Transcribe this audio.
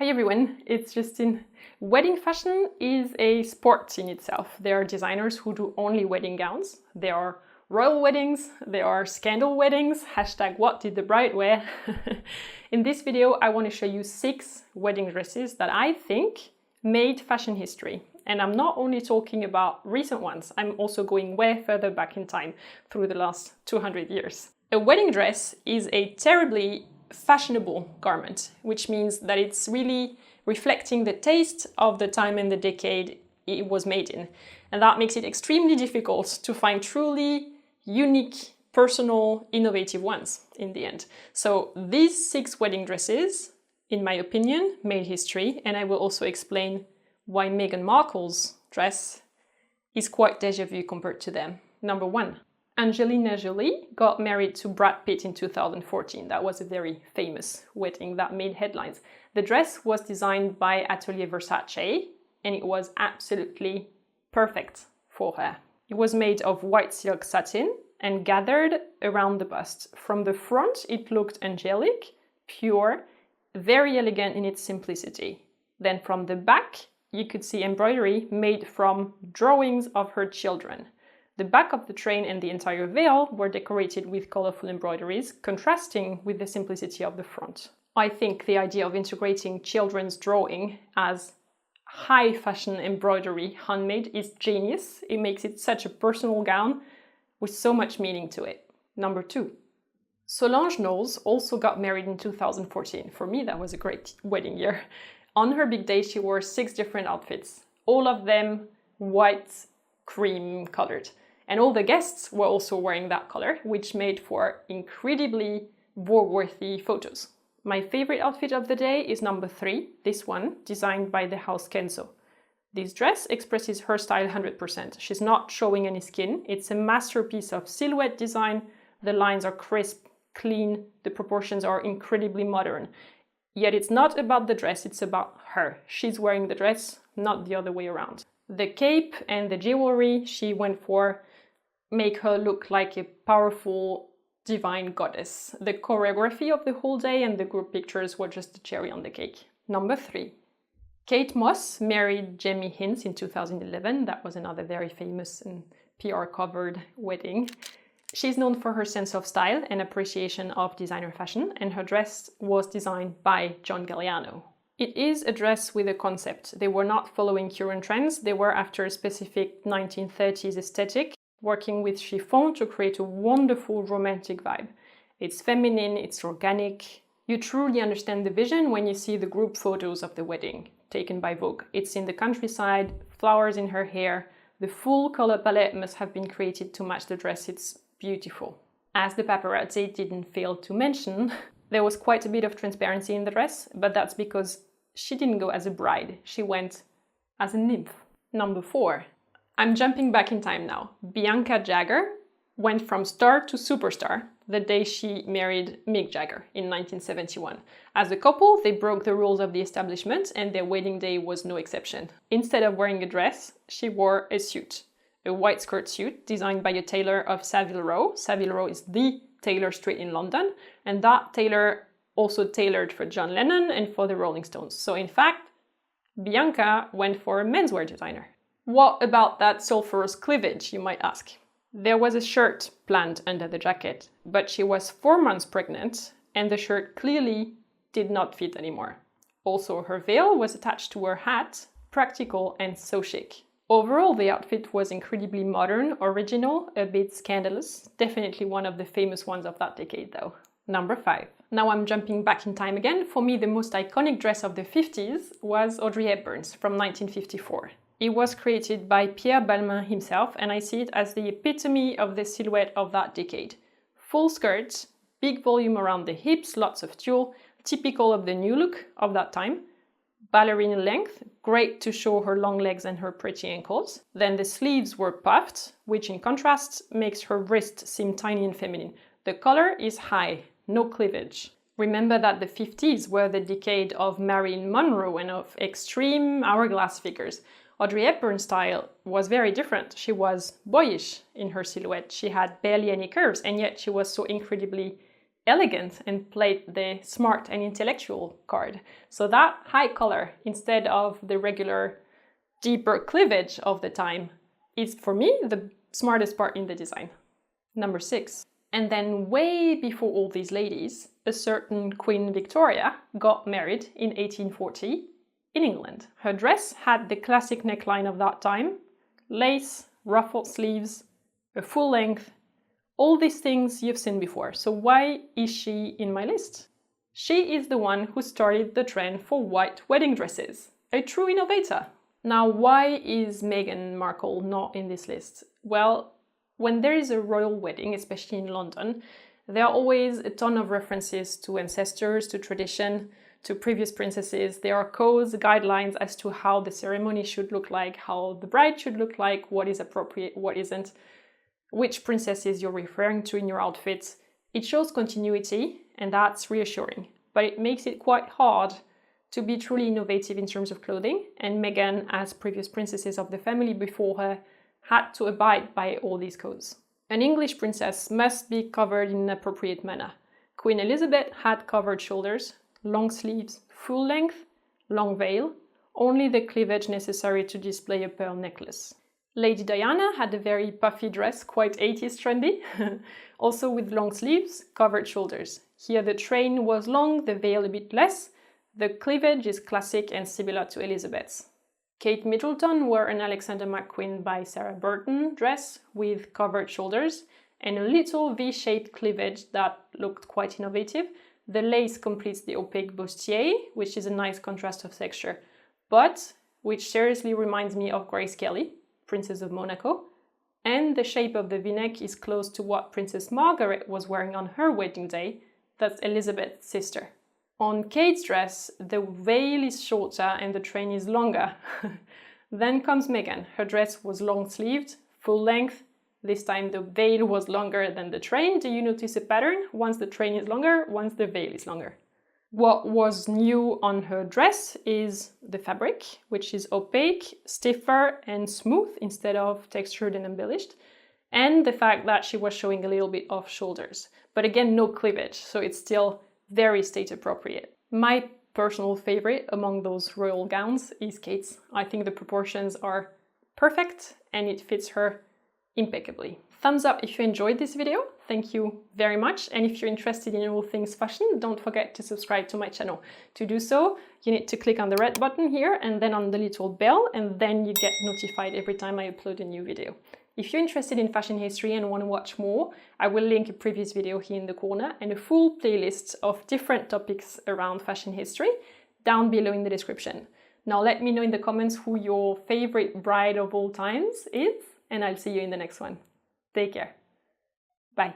Hi everyone, it's Justine. Wedding fashion is a sport in itself. There are designers who do only wedding gowns. There are royal weddings, there are scandal weddings, hashtag what did the bride wear? In this video, I want to show you 6 wedding dresses that I think made fashion history. And I'm not only talking about recent ones, I'm also going way further back in time through the last 200 years. A wedding dress is a terribly fashionable garment, which means that it's really reflecting the taste of the time and the decade it was made in. And that makes it extremely difficult to find truly unique, personal, innovative ones in the end. So these 6 wedding dresses, in my opinion, made history, and I will also explain why Meghan Markle's dress is quite déjà vu compared to them. Number 1. Angelina Jolie got married to Brad Pitt in 2014. That was a very famous wedding that made headlines. The dress was designed by Atelier Versace and it was absolutely perfect for her. It was made of white silk satin and gathered around the bust. From the front, it looked angelic, pure, very elegant in its simplicity. Then from the back, you could see embroidery made from drawings of her children. The back of the train and the entire veil were decorated with colorful embroideries, contrasting with the simplicity of the front. I think the idea of integrating children's drawing as high fashion embroidery handmade is genius. It makes it such a personal gown with so much meaning to it. Number 2. Solange Knowles also got married in 2014. For me, that was a great wedding year. On her big day, she wore 6 different outfits, all of them white, cream colored. And all the guests were also wearing that color, which made for incredibly Vogue-worthy photos. My favorite outfit of the day is number 3, this one, designed by the house Kenzo. This dress expresses her style 100%. She's not showing any skin. It's a masterpiece of silhouette design. The lines are crisp, clean, the proportions are incredibly modern. Yet it's not about the dress, it's about her. She's wearing the dress, not the other way around. The cape and the jewelry she went for make her look like a powerful divine goddess. The choreography of the whole day and the group pictures were just the cherry on the cake. Number 3. Kate Moss married Jamie Hince in 2011. That was another very famous and PR-covered wedding. She's known for her sense of style and appreciation of designer fashion, and her dress was designed by John Galliano. It is a dress with a concept. They were not following current trends, they were after a specific 1930s aesthetic, working with chiffon to create a wonderful romantic vibe. It's feminine, it's organic. You truly understand the vision when you see the group photos of the wedding, taken by Vogue. It's in the countryside, flowers in her hair. The full color palette must have been created to match the dress. It's beautiful. As the paparazzi didn't fail to mention, there was quite a bit of transparency in the dress, but that's because she didn't go as a bride, she went as a nymph. Number 4. I'm jumping back in time now. Bianca Jagger went from star to superstar the day she married Mick Jagger in 1971. As a couple, they broke the rules of the establishment and their wedding day was no exception. Instead of wearing a dress, she wore a suit. A white skirt suit designed by a tailor of Savile Row. Savile Row is the tailor street in London, and that tailor also tailored for John Lennon and for the Rolling Stones. So in fact, Bianca went for a menswear designer. What about that sulfurous cleavage, you might ask? There was a shirt planned under the jacket, but she was 4 months pregnant and the shirt clearly did not fit anymore. Also, her veil was attached to her hat, practical and so chic. Overall, the outfit was incredibly modern, original, a bit scandalous. Definitely one of the famous ones of that decade though. Number 5. Now I'm jumping back in time again. For me, the most iconic dress of the 50s was Audrey Hepburn's from 1954. It was created by Pierre Balmain himself, and I see it as the epitome of the silhouette of that decade. Full skirts, big volume around the hips, lots of tulle, typical of the new look of that time. Ballerina length, great to show her long legs and her pretty ankles. Then the sleeves were puffed, which in contrast makes her wrist seem tiny and feminine. The collar is high, no cleavage. Remember that the 50s were the decade of Marilyn Monroe and of extreme hourglass figures. Audrey Hepburn's style was very different. She was boyish in her silhouette. She had barely any curves, and yet she was so incredibly elegant and played the smart and intellectual card. So that high collar, instead of the regular deeper cleavage of the time, is for me the smartest part in the design. Number 6. And then way before all these ladies, a certain Queen Victoria got married in 1840 in England. Her dress had the classic neckline of that time, lace, ruffled sleeves, a full length, all these things you've seen before. So why is she in my list? She is the one who started the trend for white wedding dresses, a true innovator. Now, why is Meghan Markle not in this list? Well, when there is a royal wedding, especially in London, there are always a ton of references to ancestors, to tradition, to previous princesses. There are codes, guidelines as to how the ceremony should look like, how the bride should look like, what is appropriate, what isn't, which princesses you're referring to in your outfits. It shows continuity, and that's reassuring, but it makes it quite hard to be truly innovative in terms of clothing, and Meghan, as previous princesses of the family before her, had to abide by all these codes. An English princess must be covered in an appropriate manner. Queen Elizabeth had covered shoulders, long sleeves, full length, long veil, only the cleavage necessary to display a pearl necklace. Lady Diana had a very puffy dress, quite 80s trendy, also with long sleeves, covered shoulders. Here the train was long, the veil a bit less. The cleavage is classic and similar to Elizabeth's. Kate Middleton wore an Alexander McQueen by Sarah Burton dress with covered shoulders and a little V-shaped cleavage that looked quite innovative. The lace completes the opaque bustier, which is a nice contrast of texture, but which seriously reminds me of Grace Kelly, Princess of Monaco, and the shape of the v-neck is close to what Princess Margaret was wearing on her wedding day. That's Elizabeth's sister. On Kate's dress, the veil is shorter and the train is longer. Then comes Meghan. Her dress was long-sleeved, full length. This time the veil was longer than the train. Do you notice a pattern? Once the train is longer, once the veil is longer. What was new on her dress is the fabric, which is opaque, stiffer and smooth instead of textured and embellished, and the fact that she was showing a little bit of shoulders. But again, no cleavage, so it's still very state appropriate. My personal favorite among those royal gowns is Kate's. I think the proportions are perfect and it fits her impeccably. Thumbs up if you enjoyed this video, thank you very much. And if you're interested in all things fashion, don't forget to subscribe to my channel. To do so, you need to click on the red button here and then on the little bell, and then you get notified every time I upload a new video. If you're interested in fashion history and want to watch more, I will link a previous video here in the corner and a full playlist of different topics around fashion history down below in the description. Now let me know in the comments who your favorite bride of all times is, and I'll see you in the next one. Take care. Bye.